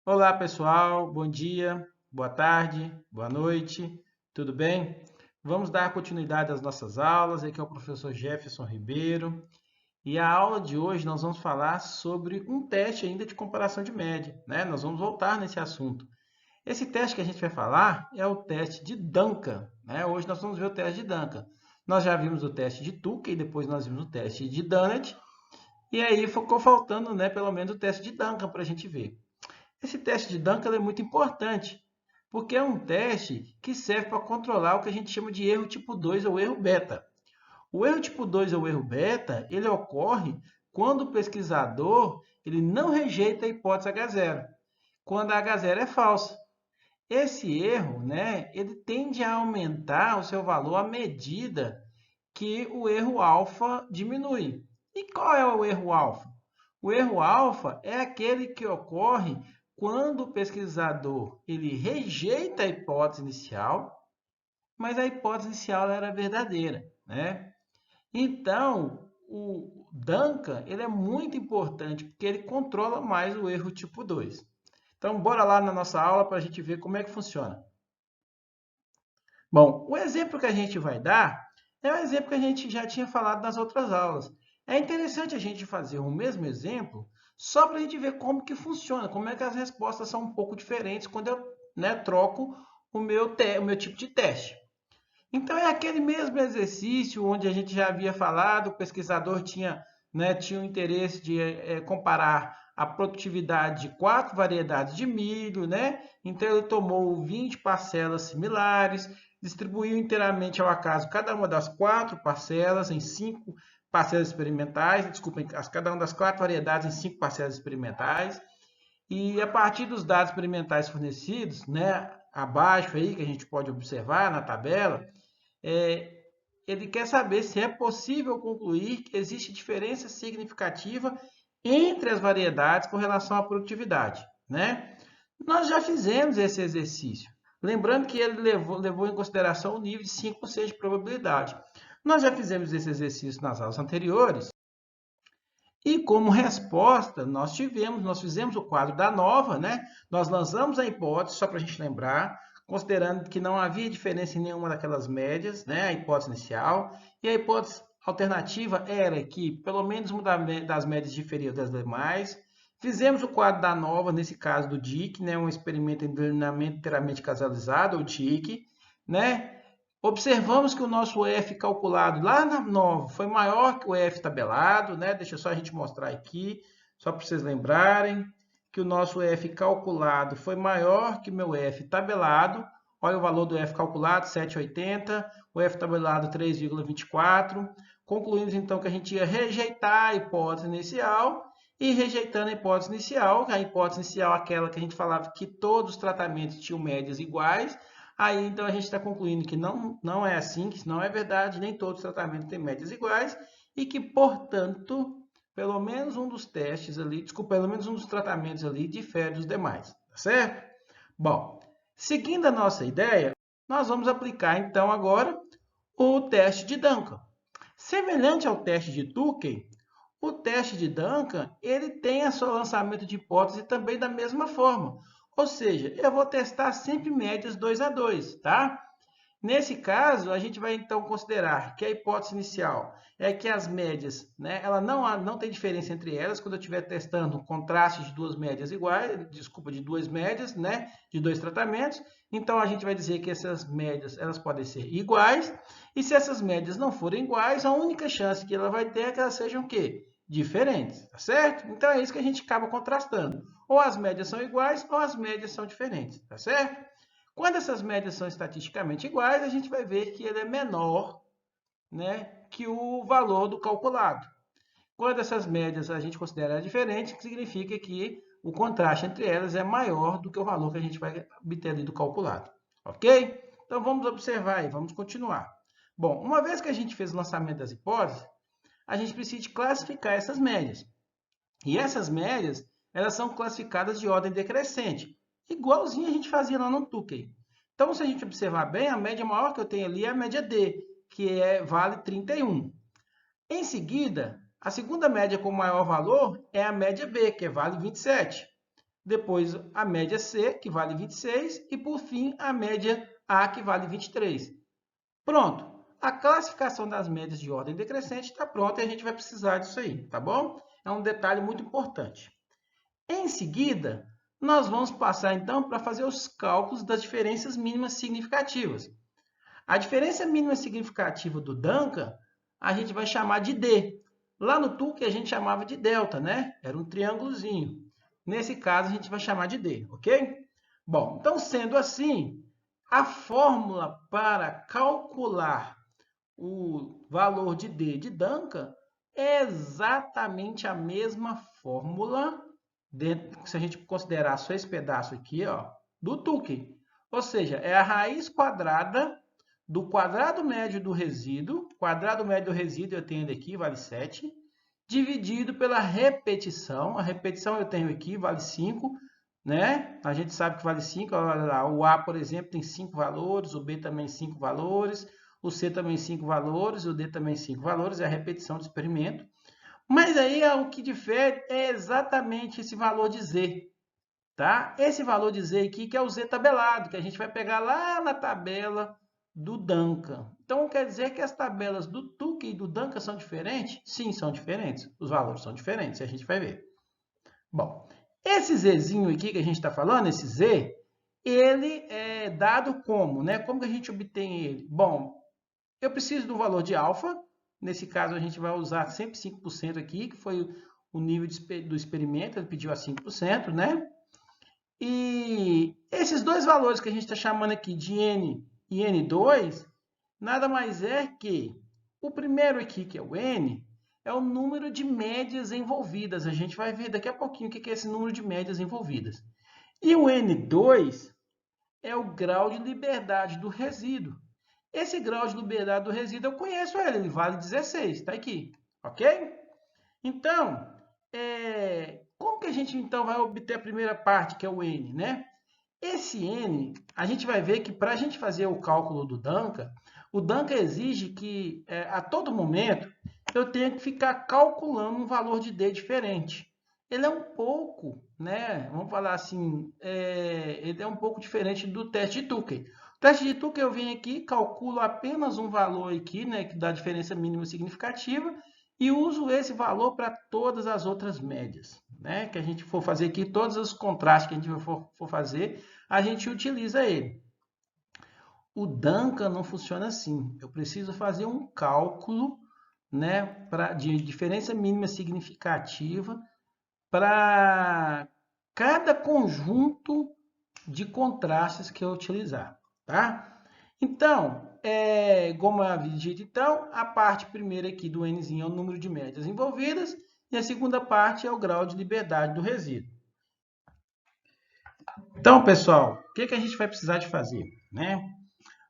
Olá, pessoal. Bom dia, boa tarde, boa noite. Tudo bem? Vamos dar continuidade às nossas aulas. Aqui é o professor Jefferson Ribeiro. E a aula de hoje nós vamos falar sobre um teste ainda de comparação de média, né? Nós vamos voltar nesse assunto. Esse teste que a gente vai falar é o teste de Duncan, né? Hoje nós vamos ver o teste de Duncan. Nós já vimos o teste de Tukey, depois nós vimos o teste de Dunnett, e aí ficou faltando, né, pelo menos o teste de Duncan para a gente ver. Esse teste de Duncan é muito importante, porque é um teste que serve para controlar o que a gente chama de erro tipo 2 ou erro beta. O erro tipo 2 ou erro beta, ele ocorre quando o pesquisador ele não rejeita a hipótese H0, quando a H0 é falsa. Esse erro, né, ele tende a aumentar o seu valor à medida que o erro alfa diminui. E qual é o erro alfa? O erro alfa é aquele que ocorre quando o pesquisador ele rejeita a hipótese inicial, mas a hipótese inicial era verdadeira, né? Então, o Duncan ele é muito importante porque ele controla mais o erro tipo 2. Então, bora lá na nossa aula para a gente ver como é que funciona. Bom, o exemplo que a gente vai dar é o exemplo que a gente já tinha falado nas outras aulas. É interessante a gente fazer o mesmo exemplo só para a gente ver como que funciona, como é que as respostas são um pouco diferentes quando eu, né, troco o meu tipo de teste. Então, é aquele mesmo exercício onde a gente já havia falado, o pesquisador tinha, né, tinha o interesse de comparar a produtividade de 4 variedades de milho, né? Então, ele tomou 20 parcelas similares, distribuiu inteiramente ao acaso cada uma das 4 parcelas em 5 parcelas experimentais, desculpem, cada uma das 4 variedades em 5 parcelas experimentais, e a partir dos dados experimentais fornecidos, né, abaixo aí que a gente pode observar na tabela, é, ele quer saber se é possível concluir que existe diferença significativa entre as variedades com relação à produtividade, né? Nós já fizemos esse exercício. Lembrando que ele levou em consideração o nível de 5% de probabilidade. Nós já fizemos esse exercício nas aulas anteriores e como resposta, nós fizemos o quadro da nova, né? Nós lançamos a hipótese, só para a gente lembrar, considerando que não havia diferença em nenhuma daquelas médias, né? A hipótese inicial, e a hipótese alternativa era que pelo menos uma das médias diferia das demais. Fizemos o quadro da nova, nesse caso do DIC, né? Um experimento em treinamento inteiramente casalizado, ou TIC, né? Observamos que o nosso F calculado lá na nova foi maior que o F tabelado, né? Deixa só a gente mostrar aqui, só para vocês lembrarem que o nosso F calculado foi maior que o meu F tabelado. Olha o valor do F calculado, 7,80, o F tabelado 3,24. Concluímos então que a gente ia rejeitar a hipótese inicial e rejeitando a hipótese inicial, aquela que a gente falava que todos os tratamentos tinham médias iguais. Aí, então, a gente está concluindo que não é assim, que isso não é verdade, nem todos os tratamentos têm médias iguais, e que, portanto, pelo menos um dos testes ali, desculpa, pelo menos um dos tratamentos ali difere dos demais, tá certo? Bom, seguindo a nossa ideia, nós vamos aplicar, então, agora o teste de Duncan. Semelhante ao teste de Tukey, o teste de Duncan, ele tem o seu lançamento de hipótese também da mesma forma. Ou seja, eu vou testar sempre médias 2 a 2, tá? Nesse caso, a gente vai então considerar que a hipótese inicial é que as médias, né, ela não tem diferença entre elas quando eu estiver testando um contraste de duas médias iguais, desculpa, de duas médias, né, de dois tratamentos. Então a gente vai dizer que essas médias elas podem ser iguais, e se essas médias não forem iguais, a única chance que ela vai ter é que elas sejam o quê? Diferentes, tá certo? Então é isso que a gente acaba contrastando. Ou as médias são iguais ou as médias são diferentes, tá certo? Quando essas médias são estatisticamente iguais, a gente vai ver que ele é menor, né, que o valor do calculado. Quando essas médias a gente considera diferentes, significa que o contraste entre elas é maior do que o valor que a gente vai obter ali do calculado. Ok? Então vamos observar aí, vamos continuar. Bom, uma vez que a gente fez o lançamento das hipóteses, a gente precisa classificar essas médias. E essas médias, elas são classificadas de ordem decrescente, igualzinho a gente fazia lá no Tukey. Então, se a gente observar bem, a média maior que eu tenho ali é a média D, que vale 31. Em seguida, a segunda média com maior valor é a média B, que vale 27. depois a média C, que vale 26, e por fim a média A, que vale 23. Pronto. A classificação das médias de ordem decrescente está pronta e a gente vai precisar disso aí, tá bom? É um detalhe muito importante. Em seguida, nós vamos passar então para fazer os cálculos das diferenças mínimas significativas. A diferença mínima significativa do Duncan, a gente vai chamar de D. Lá no Tukey a gente chamava de delta, né? Era um triângulozinho. Nesse caso a gente vai chamar de D, ok? Bom, então sendo assim, a fórmula para calcular o valor de D de Duncan é exatamente a mesma fórmula, se a gente considerar só esse pedaço aqui, ó, do Tukey. Ou seja, é a raiz quadrada do quadrado médio do resíduo, quadrado médio do resíduo eu tenho aqui, vale 7, dividido pela repetição, a repetição eu tenho aqui, vale 5, né? A gente sabe que vale 5, olha lá, o A, por exemplo, tem 5 valores, o B também 5 valores, o C também 5 valores, o D também 5 valores, é a repetição do experimento. Mas aí o que difere é exatamente esse valor de Z, tá? Esse valor de Z aqui que é o Z tabelado, que a gente vai pegar lá na tabela do Duncan. Então, quer dizer que as tabelas do Tukey e do Duncan são diferentes? Sim, são diferentes. Os valores são diferentes, a gente vai ver. Bom, esse Zzinho aqui que a gente está falando, esse Z, ele é dado como, né? Como que a gente obtém ele? Bom, eu preciso do valor de alfa. Nesse caso, a gente vai usar sempre 5% aqui, que foi o nível do experimento. Ele pediu a 5%, né? E esses dois valores que a gente está chamando aqui de N e N2, nada mais é que o primeiro aqui, que é o N, é o número de médias envolvidas. A gente vai ver daqui a pouquinho o que é esse número de médias envolvidas. E o N2 é o grau de liberdade do resíduo. Esse grau de liberdade do resíduo eu conheço ele vale 16, está aqui, ok? Então, como que a gente então vai obter a primeira parte, que é o N, né? Esse N, a gente vai ver que para a gente fazer o cálculo do Duncan, o Duncan exige que a todo momento eu tenha que ficar calculando um valor de D diferente. Ele é um pouco, né? Vamos falar assim, ele é um pouco diferente do teste de Tukey. O teste de Tukey eu venho aqui, calculo apenas um valor aqui, né, que dá a diferença mínima significativa, e uso esse valor para todas as outras médias, né? Que a gente for fazer aqui, todos os contrastes que a gente for fazer, a gente utiliza ele. O Duncan não funciona assim. Eu preciso fazer um cálculo, né, de diferença mínima significativa para cada conjunto de contrastes que eu utilizar, tá? Então, como eu havia dito, então, a parte primeira aqui do Nzinho é o número de médias envolvidas e a segunda parte é o grau de liberdade do resíduo. Então, pessoal, o que a gente vai precisar de fazer, né?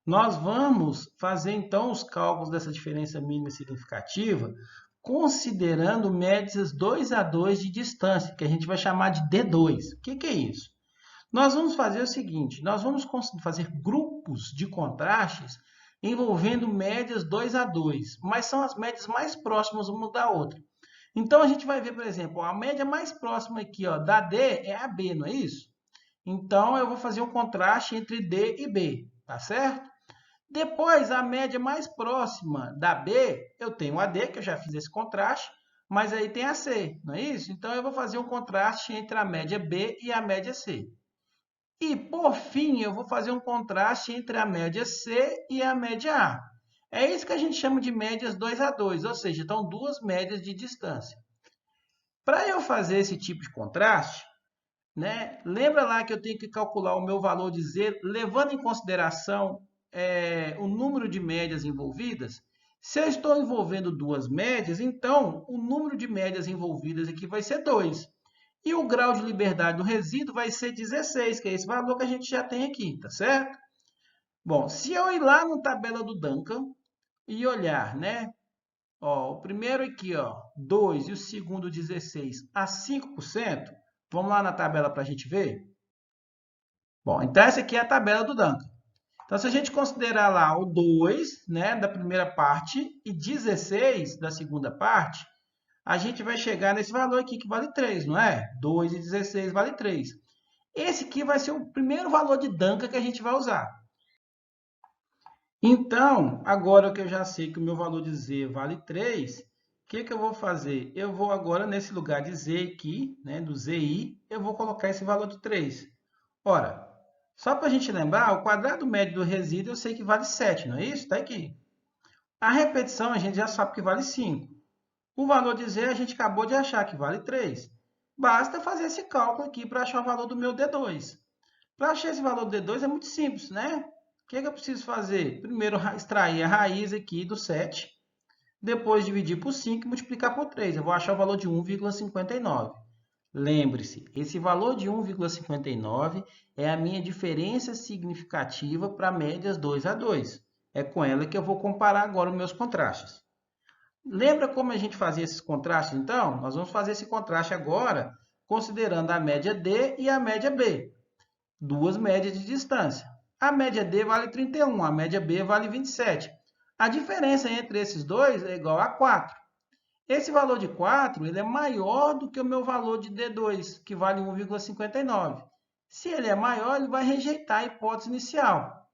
Nós vamos fazer, então, os cálculos dessa diferença mínima significativa considerando médias 2 a 2 de distância, que a gente vai chamar de D2. O que é isso? Nós vamos fazer o seguinte, nós vamos fazer grupos de contrastes envolvendo médias 2 a 2, mas são as médias mais próximas uma da outra. Então, a gente vai ver, por exemplo, a média mais próxima aqui, ó, da D é a B, não é isso? Então, eu vou fazer um contraste entre D e B, tá certo? Depois, a média mais próxima da B, eu tenho a D, que eu já fiz esse contraste, mas aí tem a C, não é isso? Então, eu vou fazer um contraste entre a média B e a média C. E, por fim, eu vou fazer um contraste entre a média C e a média A. É isso que a gente chama de médias 2 a 2, ou seja, estão duas médias de distância. Para eu fazer esse tipo de contraste, né, lembra lá que eu tenho que calcular o meu valor de Z, levando em consideração o número de médias envolvidas? Se eu estou envolvendo duas médias, então o número de médias envolvidas aqui vai ser 2. E o grau de liberdade do resíduo vai ser 16, que é esse valor que a gente já tem aqui, tá certo? Bom, se eu ir lá na tabela do Duncan e olhar, né? Ó, o primeiro aqui, ó, 2 e o segundo 16 a 5%. Vamos lá na tabela para a gente ver? Bom, então essa aqui é a tabela do Duncan. Então, se a gente considerar lá o 2, né, da primeira parte e 16 da segunda parte, a gente vai chegar nesse valor aqui que vale 3, não é? 2,16 vale 3. Esse aqui vai ser o primeiro valor de Duncan que a gente vai usar. Então, agora que eu já sei que o meu valor de Z vale 3, o que eu vou fazer? Eu vou agora, nesse lugar de Z aqui, né, do ZI, eu vou colocar esse valor de 3. Ora, só para a gente lembrar, o quadrado médio do resíduo eu sei que vale 7, não é isso? Está aqui. A repetição a gente já sabe que vale 5. O valor de Z a gente acabou de achar que vale 3. Basta fazer esse cálculo aqui para achar o valor do meu D2. Para achar esse valor do D2 é muito simples, né? O que eu preciso fazer? Primeiro, extrair a raiz aqui do 7, depois dividir por 5 e multiplicar por 3. Eu vou achar o valor de 1,59. Lembre-se, esse valor de 1,59 é a minha diferença significativa para médias 2 a 2. É com ela que eu vou comparar agora os meus contrastes. Lembra como a gente fazia esses contrastes, então? Nós vamos fazer esse contraste agora, considerando a média D e a média B. Duas médias de distância. A média D vale 31, a média B vale 27. A diferença entre esses dois é igual a 4. Esse valor de 4 ele é maior do que o meu valor de D2, que vale 1,59. Se ele é maior, ele vai rejeitar a hipótese inicial.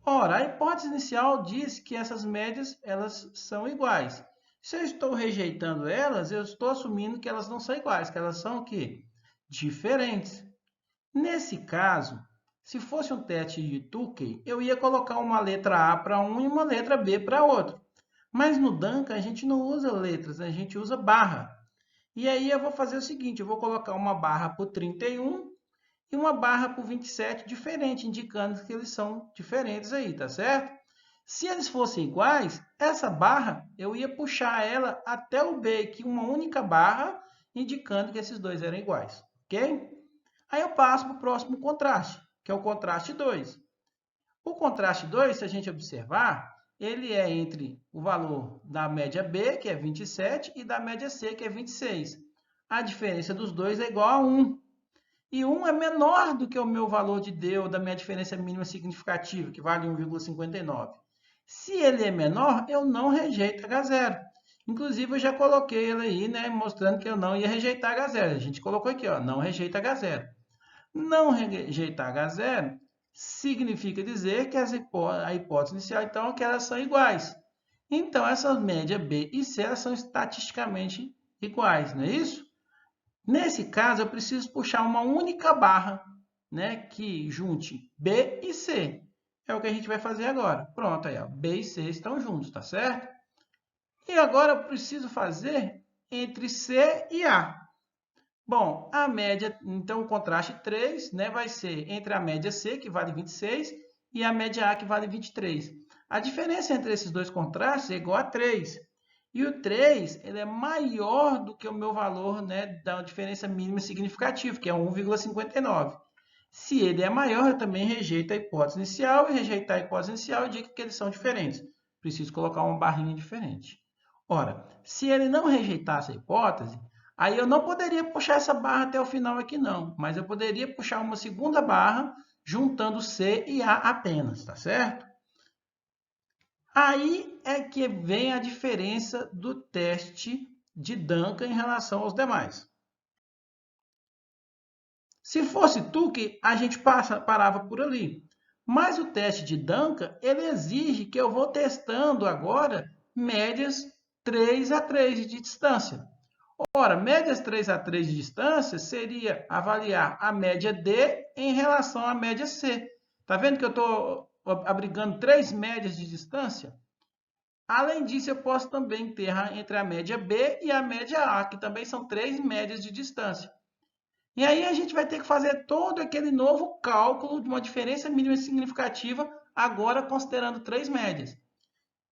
Ora, a hipótese inicial diz que essas médias elas são iguais. Se eu estou rejeitando elas, eu estou assumindo que elas não são iguais, que elas são o quê? Diferentes. Nesse caso, se fosse um teste de Tukey, eu ia colocar uma letra A para um e uma letra B para outro. Mas no Duncan a gente não usa letras, a gente usa barra. E aí eu vou fazer o seguinte, eu vou colocar uma barra por 31 e uma barra por 27 diferente, indicando que eles são diferentes aí, tá certo? Se eles fossem iguais, essa barra eu ia puxar ela até o B, que uma única barra, indicando que esses dois eram iguais, ok? Aí eu passo para o próximo contraste, que é o contraste 2. O contraste 2, se a gente observar, ele é entre o valor da média B, que é 27, e da média C, que é 26. A diferença dos dois é igual a 1. E 1 é menor do que o meu valor de D, ou da minha diferença mínima significativa, que vale 1,59. Se ele é menor, eu não rejeito H0. Inclusive, eu já coloquei ele aí, né, mostrando que eu não ia rejeitar H0. A gente colocou aqui, ó, não rejeita H0. Não rejeitar H0 significa dizer que a hipótese inicial, então, é que elas são iguais. Então, essas médias B e C elas são estatisticamente iguais, não é isso? Nesse caso, eu preciso puxar uma única barra, né, que junte B e C. É o que a gente vai fazer agora. Pronto, aí, ó, B e C estão juntos, tá certo? E agora eu preciso fazer entre C e A. Bom, a média, então o contraste 3, né, vai ser entre a média C, que vale 26, e a média A, que vale 23. A diferença entre esses dois contrastes é igual a 3. E o 3 ele é maior do que o meu valor, né, da diferença mínima significativa, que é 1,59. Se ele é maior, eu também rejeito a hipótese inicial, e rejeitar a hipótese inicial indica que eles são diferentes. Preciso colocar uma barrinha diferente. Ora, se ele não rejeitasse a hipótese, aí eu não poderia puxar essa barra até o final aqui não, mas eu poderia puxar uma segunda barra juntando C e A apenas, tá certo? Aí é que vem a diferença do teste de Duncan em relação aos demais. Se fosse Tukey, a gente parava por ali. Mas o teste de Duncan, ele exige que eu vou testando agora médias 3 a 3 de distância. Ora, médias 3 a 3 de distância seria avaliar a média D em relação à média C. Está vendo que eu estou abrigando 3 médias de distância? Além disso, eu posso também ter entre a média B e a média A, que também são 3 médias de distância. E aí a gente vai ter que fazer todo aquele novo cálculo de uma diferença mínima significativa, agora considerando 3 médias.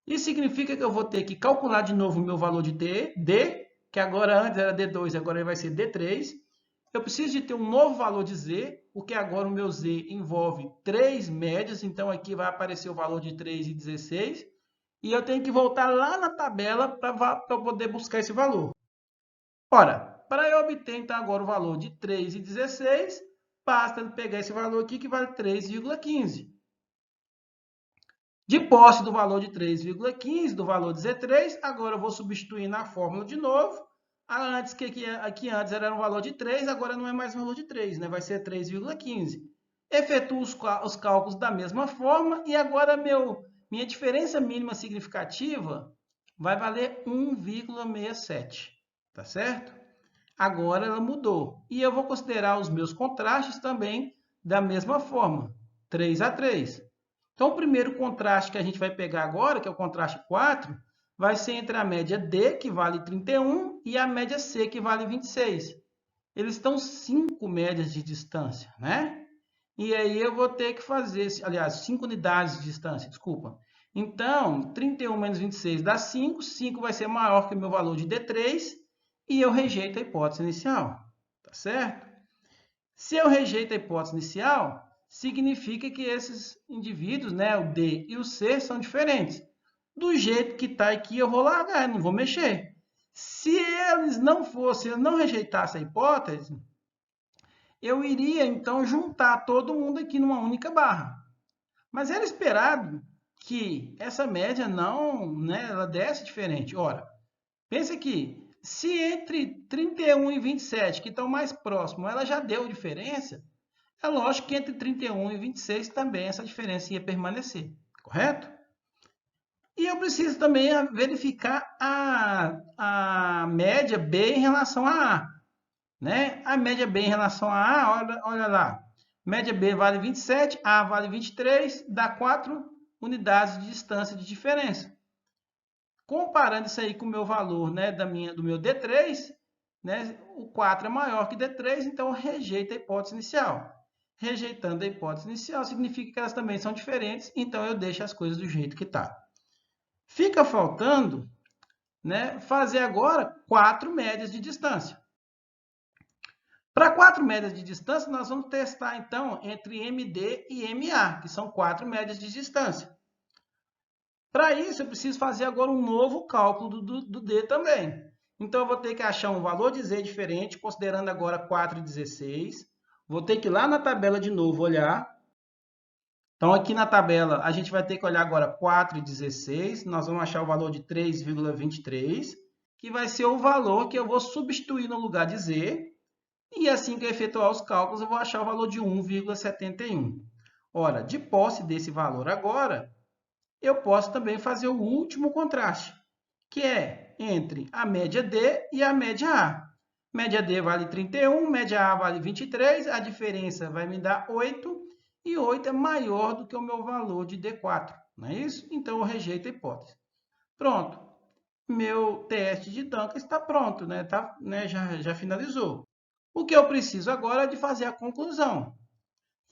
Isso significa que eu vou ter que calcular de novo o meu valor de D, que agora antes era D2, agora vai ser D3. Eu preciso de ter um novo valor de Z, porque agora o meu Z envolve 3 médias, então aqui vai aparecer o valor de 3 e 16. E eu tenho que voltar lá na tabela para poder buscar esse valor. Ora, para eu obter então agora o valor de 3 e 16, basta pegar esse valor aqui que vale 3,15. De posse do valor de 3,15, do valor de Z3, agora eu vou substituir na fórmula de novo. Antes, aqui antes era um valor de 3, agora não é mais um valor de 3, né? Vai ser 3,15. Efetuo os cálculos da mesma forma e agora minha diferença mínima significativa vai valer 1,67, tá certo? Agora ela mudou. E eu vou considerar os meus contrastes também da mesma forma, 3 a 3. Então, o primeiro contraste que a gente vai pegar agora, que é o contraste 4, vai ser entre a média D, que vale 31, e a média C, que vale 26. Eles estão 5 médias de distância, né? E aí eu vou ter que fazer, aliás, 5 unidades de distância, desculpa. Então, 31 menos 26 dá 5, 5 vai ser maior que o meu valor de D3, e eu rejeito a hipótese inicial, tá certo? Se eu rejeito a hipótese inicial, significa que esses indivíduos, né, o D e o C, são diferentes. Do jeito que está aqui, eu vou largar, não vou mexer. Se eles não rejeitassem a hipótese, eu iria, então, juntar todo mundo aqui numa única barra. Mas era esperado que essa média não, né, ela desse diferente. Ora, pensa aqui, se entre 31 e 27, que estão mais próximos, ela já deu diferença, é lógico que entre 31 e 26 também essa diferença ia permanecer, correto? E eu preciso também verificar a média B em relação a A. Né? A média B em relação a A, olha lá. Média B vale 27, A vale 23, dá 4 unidades de distância de diferença. Comparando isso aí com o meu valor, né, do meu D3, né, o 4 é maior que D3, então eu rejeito a hipótese inicial. Rejeitando a hipótese inicial significa que elas também são diferentes, então eu deixo as coisas do jeito que está. Fica faltando, né, fazer agora 4 médias de distância. Para 4 médias de distância, nós vamos testar, então, entre MD e MA, que são 4 médias de distância. Para isso, eu preciso fazer agora um novo cálculo do D também. Então, eu vou ter que achar um valor de Z diferente, considerando agora 4 e 16. Vou ter que ir lá na tabela de novo olhar. Então, aqui na tabela, a gente vai ter que olhar agora 4 e 16. Nós vamos achar o valor de 3,23, que vai ser o valor que eu vou substituir no lugar de Z. E assim que eu efetuar os cálculos, eu vou achar o valor de 1,71. Ora, de posse desse valor agora, eu posso também fazer o último contraste, que é entre a média D e a média A. Média D vale 31, média A vale 23, a diferença vai me dar 8, e 8 é maior do que o meu valor de D4, não é isso? Então, eu rejeito a hipótese. Pronto, meu teste de Duncan está pronto, né? Já finalizou. O que eu preciso agora é de fazer a conclusão.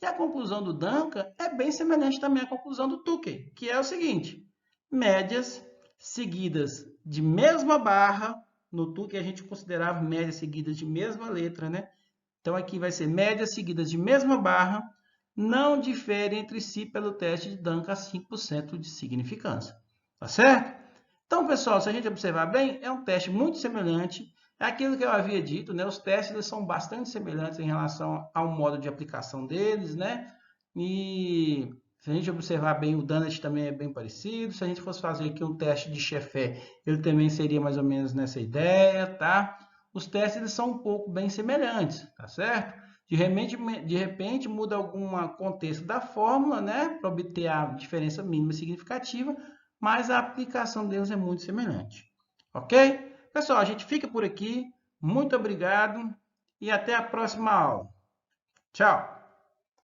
E a conclusão do Duncan é bem semelhante também à conclusão do Tukey, que é o seguinte: médias seguidas de mesma barra. No Tukey a gente considerava médias seguidas de mesma letra, né? Então aqui vai ser médias seguidas de mesma barra, não diferem entre si pelo teste de Duncan a 5% de significância. Tá certo? Então, pessoal, se a gente observar bem, é um teste muito semelhante. É aquilo que eu havia dito, né? Os testes eles são bastante semelhantes em relação ao modo de aplicação deles, né? E se a gente observar bem, o Dunnett também é bem parecido. Se a gente fosse fazer aqui um teste de Sheffer, ele também seria mais ou menos nessa ideia, tá? Os testes eles são um pouco bem semelhantes, tá certo? De repente muda algum contexto da fórmula, né? Para obter a diferença mínima significativa, mas a aplicação deles é muito semelhante. Ok? Pessoal, a gente fica por aqui. Muito obrigado e até a próxima aula. Tchau!